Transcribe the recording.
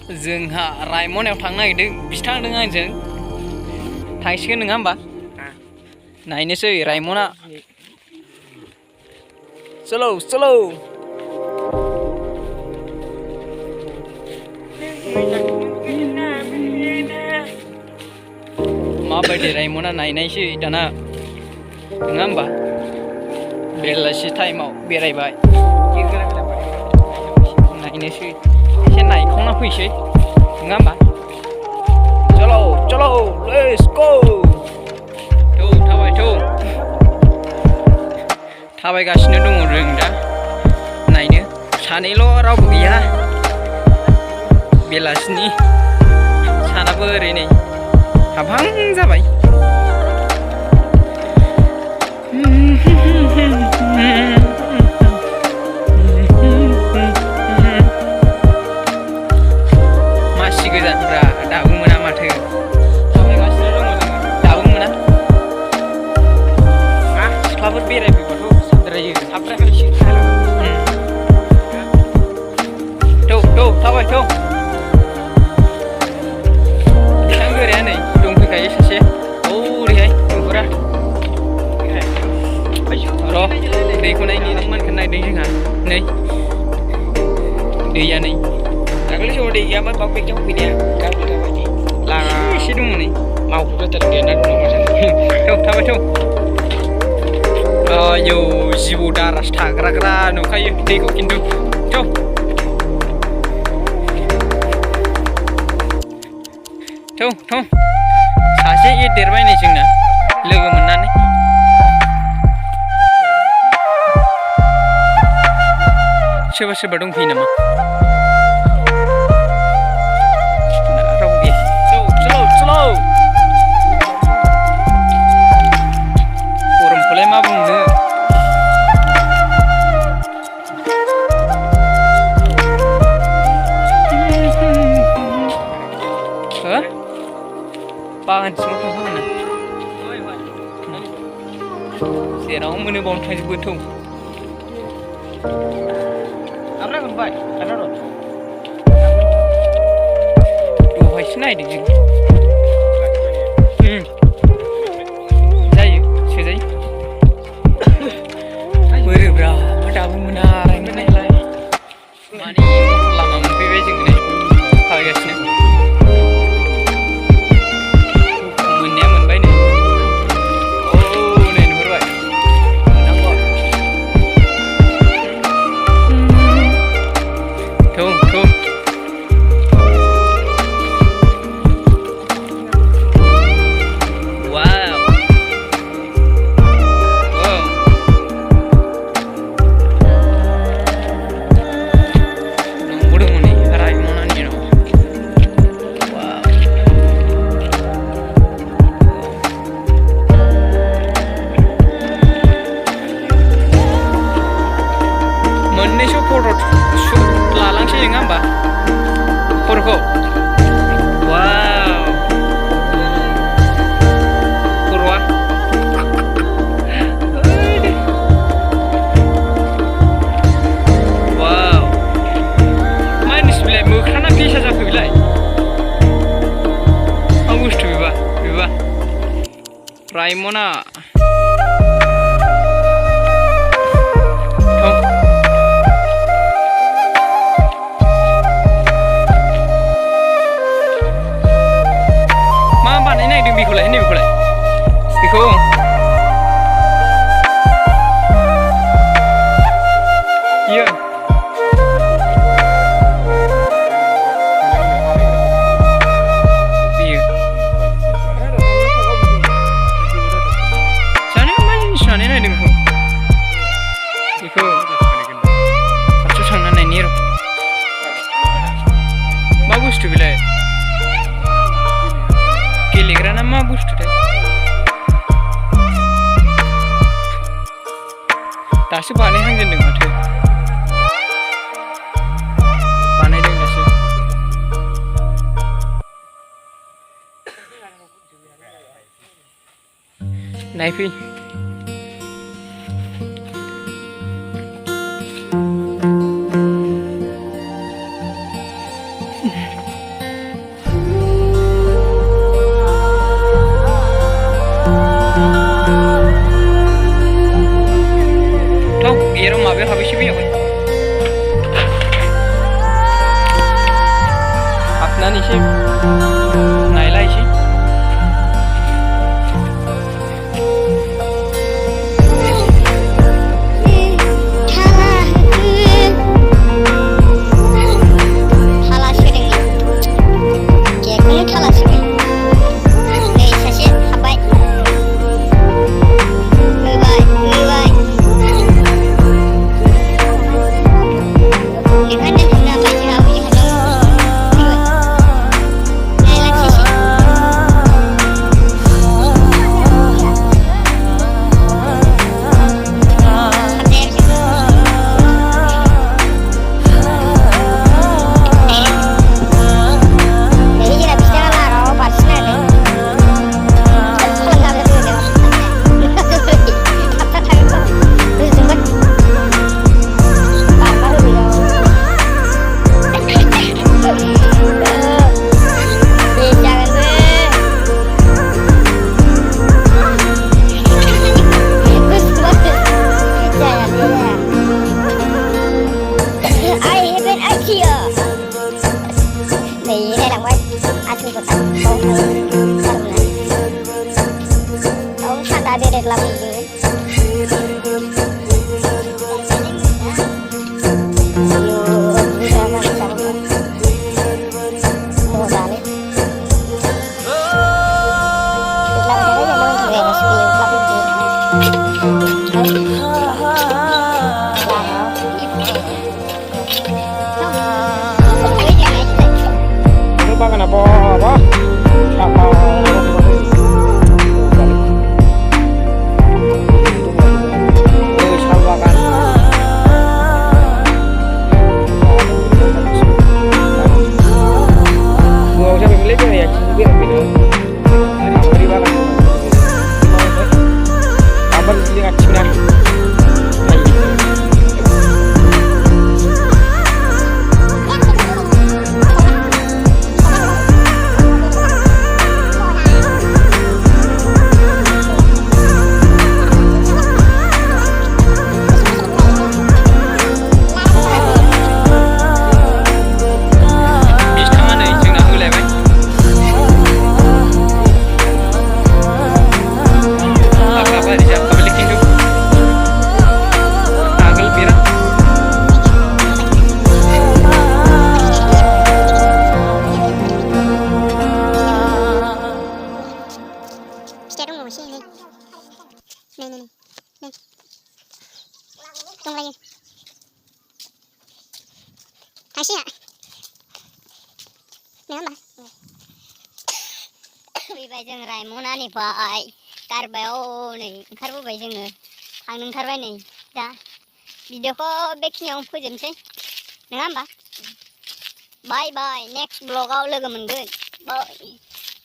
जोंहा रायमनायाव थांनो नागिरदों बिसोर थांदों आंजों थांसिगोन नङा होमबा नायनोसै रायमना चलो चलो माबायदि रायमना नायनायसै दाना नङा होमबा बेलासि टाइमाव बेरायबाय नायनोसै एसे नायखांना फैसै नङा होमबा चलो चलो लेट्स गो थाबायगासिनो दङ जों दा नायनो सानैल' रावबो गैया बेलासिनि सानाबो ओरै हाबहां जाबाय मासि गोजानफ्रा दाबो मोना माथो थाबायगासिनो दङ जोङो दाबो मोना सिख्लाफोर बेरायफैबाथ' साबद्रायो साबद्रायसो थाबाय बेसेबां गोराया नै दंफैखायो सासे ओरैहाय नुहुरा र' दैखौ नायनि नों मानखौ नायदों जोंहा नै दैया नै दाखालि समाव दै गैयामोन बाव बेगटाव फैनाया लागा एसे दङ नै मावख'थ' देरना दङ थाबाय आयौ जिबौ दारासो थाग्राग्रा नुखायो दैखौ खिन्थु सासे देरबाय नै जोंना लोगो मोननानै सोरबा दंफैयो नामा रावबो गैया चलो गरमखौलाय मा बुंनो बागान सिङाव थांखागोन जेराव मोनो बावनो थांजोबो दहायसो नायदों जों जायो सोजायो बोरोब्रा दाबो मोना रायमनायालाय माने लामा मोनफैबाय जोङो नै थाबायगासिनो Raimona मा बानायनो नागिरदों बेखौलाय बेखौ iya गेलेग्राना मा बुस्थुथाय दासो बानायहांजेनदों माथो बानायदों दासो नायफै Era mabe habis sih ya. Apna nih sih. Naila sih. जों रायमनानिफ्राय कारबायाव नै ओंखारबोबाय जोङो थांनो ओंखारबाय नै दा भिडिअखौ बेखिनियाव फोजोबनोसै नङा होमबा बाय बाय नेक्स्ट ब्लगाव लोगो मोनगोन बाय